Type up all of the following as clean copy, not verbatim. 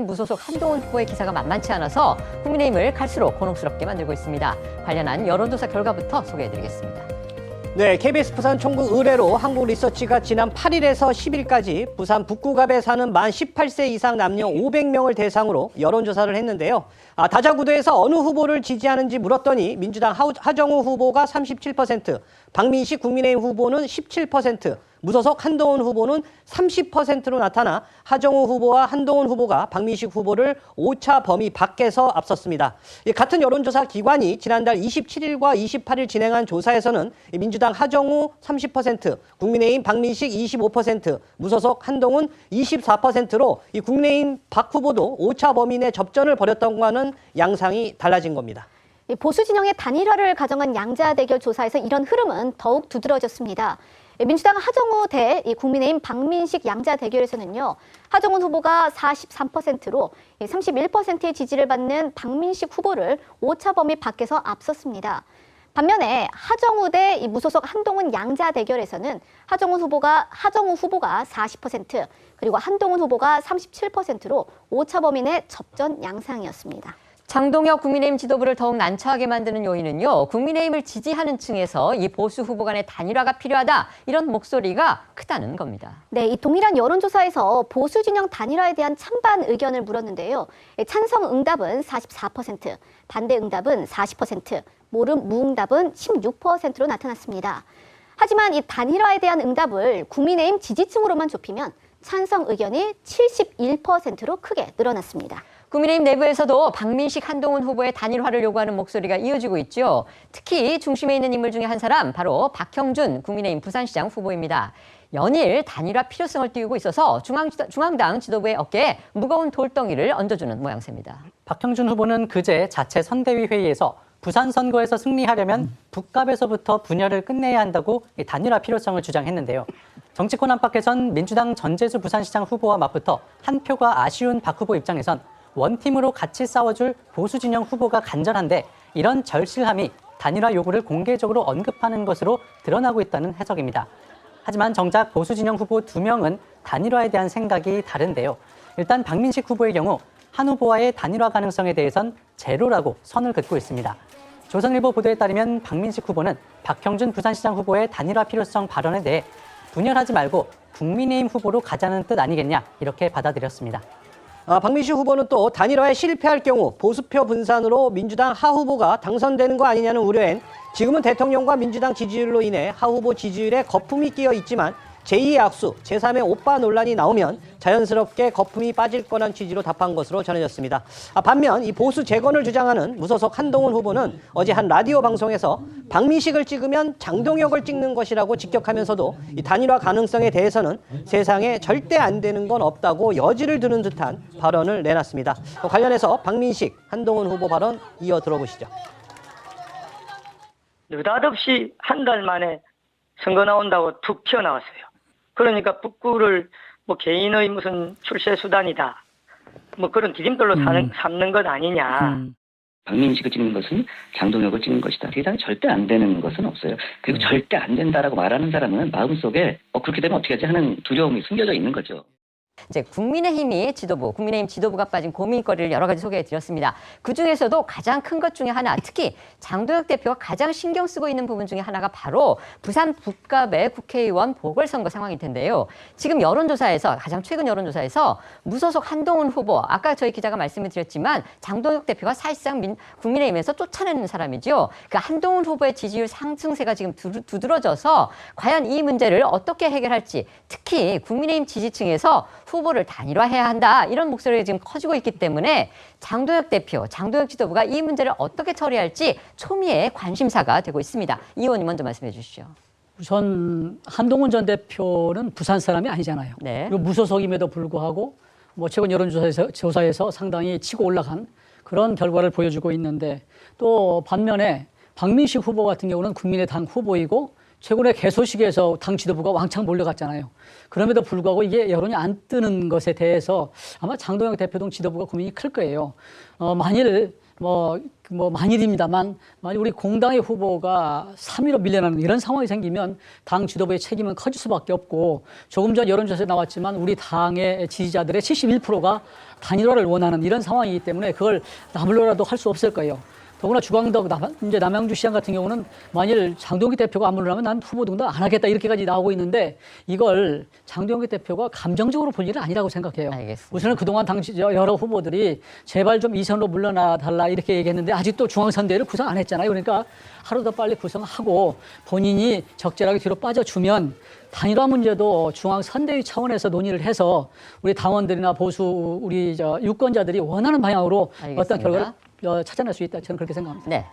무소속 한동훈 후보의 기사가 만만치 않아서 국민의힘을 갈수록 곤혹스럽게 만들고 있습니다. 관련한 여론조사 결과부터 소개해드리겠습니다. 네, KBS 부산 총국 의뢰로 한국리서치가 지난 8일에서 10일까지 부산 북구갑에 사는 만 18세 이상 남녀 500명을 대상으로 여론조사를 했는데요. 다자구도에서 어느 후보를 지지하는지 물었더니 민주당 하정우 후보가 37%, 박민식 국민의힘 후보는 17%, 무소속 한동훈 후보는 30%로 나타나 하정우 후보와 한동훈 후보가 박민식 후보를 오차 범위 밖에서 앞섰습니다. 같은 여론조사 기관이 지난달 27일과 28일 진행한 조사에서는 민주당 하정우 30%, 국민의힘 박민식 25%, 무소속 한동훈 24%로 국민의힘 박 후보도 오차 범위 내 접전을 벌였던과는 양상이 달라진 겁니다. 보수 진영의 단일화를 가정한 양자 대결 조사에서 이런 흐름은 더욱 두드러졌습니다. 민주당 하정우 대 국민의힘 박민식 양자 대결에서는요, 하정우 후보가 43%로 31%의 지지를 받는 박민식 후보를 오차 범위 밖에서 앞섰습니다. 반면에 하정우 대 무소속 한동훈 양자 대결에서는 하정우 후보가 40%, 그리고 한동훈 후보가 37%로 오차 범위 내 접전 양상이었습니다. 장동혁 국민의힘 지도부를 더욱 난처하게 만드는 요인은요, 국민의힘을 지지하는 층에서 이 보수 후보 간의 단일화가 필요하다, 이런 목소리가 크다는 겁니다. 네, 이 동일한 여론조사에서 보수 진영 단일화에 대한 찬반 의견을 물었는데요. 찬성 응답은 44%, 반대 응답은 40%, 모름 무응답은 16%로 나타났습니다. 하지만 이 단일화에 대한 응답을 국민의힘 지지층으로만 좁히면 찬성 의견이 71%로 크게 늘어났습니다. 국민의힘 내부에서도 박민식, 한동훈 후보의 단일화를 요구하는 목소리가 이어지고 있죠. 특히 중심에 있는 인물 중에 한 사람, 바로 박형준 국민의힘 부산시장 후보입니다. 연일 단일화 필요성을 띄우고 있어서 중앙당 지도부의 어깨에 무거운 돌덩이를 얹어주는 모양새입니다. 박형준 후보는 그제 자체 선대위 회의에서 부산 선거에서 승리하려면 북갑에서부터 분열을 끝내야 한다고 단일화 필요성을 주장했는데요. 정치권 안팎에선 민주당 전재수 부산시장 후보와 맞붙어 한 표가 아쉬운 박 후보 입장에선 원팀으로 같이 싸워줄 보수 진영 후보가 간절한데 이런 절실함이 단일화 요구를 공개적으로 언급하는 것으로 드러나고 있다는 해석입니다. 하지만 정작 보수 진영 후보 2명은 단일화에 대한 생각이 다른데요. 일단 박민식 후보의 경우 한 후보와의 단일화 가능성에 대해선 제로라고 선을 긋고 있습니다. 조선일보 보도에 따르면 박민식 후보는 박형준 부산시장 후보의 단일화 필요성 발언에 대해 분열하지 말고 국민의힘 후보로 가자는 뜻 아니겠냐, 이렇게 받아들였습니다. 박민식 후보는 또 단일화에 실패할 경우 보수표 분산으로 민주당 하 후보가 당선되는 거 아니냐는 우려엔 지금은 대통령과 민주당 지지율로 인해 하 후보 지지율에 거품이 끼어 있지만 제2의 악수, 제3의 오빠 논란이 나오면 자연스럽게 거품이 빠질 거란 취지로 답한 것으로 전해졌습니다. 반면 이 보수 재건을 주장하는 무소속 한동훈 후보는 어제 한 라디오 방송에서 박민식을 찍으면 장동혁을 찍는 것이라고 직격하면서도 이 단일화 가능성에 대해서는 세상에 절대 안 되는 건 없다고 여지를 두는 듯한 발언을 내놨습니다. 관련해서 박민식, 한동훈 후보 발언 이어 들어보시죠. 느닷없이 한 달 만에 선거 나온다고 툭 튀어나왔어요. 그러니까 북구를 뭐 개인의 무슨 출세 수단이다, 뭐 그런 디딤돌로 삼는 것 아니냐. 박민식을 찍는 것은 장동혁을 찍는 것이다. 세상에 절대 안 되는 것은 없어요. 그리고 절대 안 된다라고 말하는 사람은 마음속에 그렇게 되면 어떻게 하지 하는 두려움이 숨겨져 있는 거죠. 이제 국민의힘 지도부가 빠진 고민거리를 여러 가지 소개해드렸습니다. 그중에서도 가장 큰 것 중에 하나, 특히 장동혁 대표가 가장 신경 쓰고 있는 부분 중에 하나가 바로 부산 북갑의 국회의원 보궐선거 상황일 텐데요. 지금 가장 최근 여론조사에서 무소속 한동훈 후보, 아까 저희 기자가 말씀을 드렸지만 장동혁 대표가 사실상 국민의힘에서 쫓아내는 사람이죠. 그 한동훈 후보의 지지율 상승세가 지금 두드러져서 과연 이 문제를 어떻게 해결할지, 특히 국민의힘 지지층에서 후보를 단일화해야 한다, 이런 목소리가 지금 커지고 있기 때문에 장동혁 지도부가 이 문제를 어떻게 처리할지 초미의 관심사가 되고 있습니다. 이 의원님 먼저 말씀해 주시죠. 우선 한동훈 전 대표는 부산 사람이 아니잖아요. 네. 그리고 무소속임에도 불구하고 최근 여론조사에서 상당히 치고 올라간 그런 결과를 보여주고 있는데, 또 반면에 박민식 후보 같은 경우는 국민의당 후보이고 최근에 개소식에서 당 지도부가 왕창 몰려갔잖아요. 그럼에도 불구하고 이게 여론이 안 뜨는 것에 대해서 아마 장동혁 대표 등 지도부가 고민이 클 거예요. 만일 뭐 만일입니다만 만약 우리 공당의 후보가 3위로 밀려나는 이런 상황이 생기면 당 지도부의 책임은 커질 수밖에 없고 조금 전 여론조사에 나왔지만 우리 당의 지지자들의 71%가 단일화를 원하는 이런 상황이기 때문에 그걸 나불로라도 할 수 없을 거예요. 더구나 주광덕 이제 남양주 시장 같은 경우는 만일 장동기 대표가 안 물러나면 난 후보 등도 안 하겠다 이렇게까지 나오고 있는데 이걸 장동기 대표가 감정적으로 볼 일은 아니라고 생각해요. 알겠습니다. 우선은 그동안 당 여러 후보들이 제발 좀 이선으로 물러나 달라 이렇게 얘기했는데 아직도 중앙선대위를 구성 안 했잖아요. 그러니까 하루 더 빨리 구성하고 본인이 적절하게 뒤로 빠져주면 단일화 문제도 중앙선대위 차원에서 논의를 해서 우리 당원들이나 보수 우리 유권자들이 원하는 방향으로 알겠습니다. 어떤 결과를 찾아낼 수 있다. 저는 그렇게 생각합니다. 네.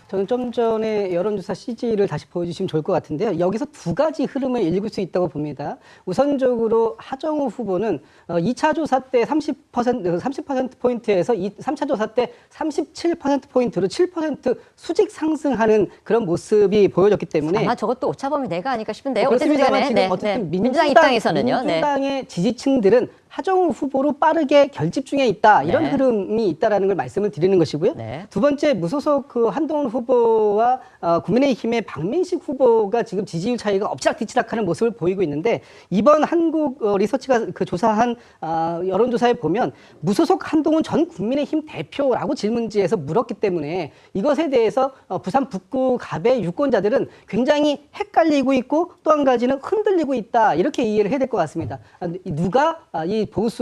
저는 좀 전에 여론조사 CG를 다시 보여주시면 좋을 것 같은데요. 여기서 두 가지 흐름을 읽을 수 있다고 봅니다. 우선적으로 하정우 후보는 2차 조사 때 30%포인트에서 3차 조사 때 37%포인트로 7% 수직 상승하는 그런 모습이 보여졌기 때문에 아마 저것도 오차범위 내가 아닐까 싶은데요. 그렇습니다만 어쨌든 지금 간에 어쨌든 민주당 입장에서는요. 네. 민주당의 지지층들은 하정우 후보로 빠르게 결집 중에 있다. 이런 네. 흐름이 있다라는 걸 말씀을 드리는 것이고요. 네. 두 번째 무소속 한동훈 후보와 국민의힘의 박민식 후보가 지금 지지율 차이가 엎치락뒤치락하는 모습을 보이고 있는데 이번 한국 리서치가 그 조사한 여론조사에 보면 무소속 한동훈 전 국민의힘 대표라고 질문지에서 물었기 때문에 이것에 대해서 부산 북구 갑의 유권자들은 굉장히 헷갈리고 있고 또 한 가지는 흔들리고 있다 이렇게 이해를 해야 될 것 같습니다. 누가 이 보수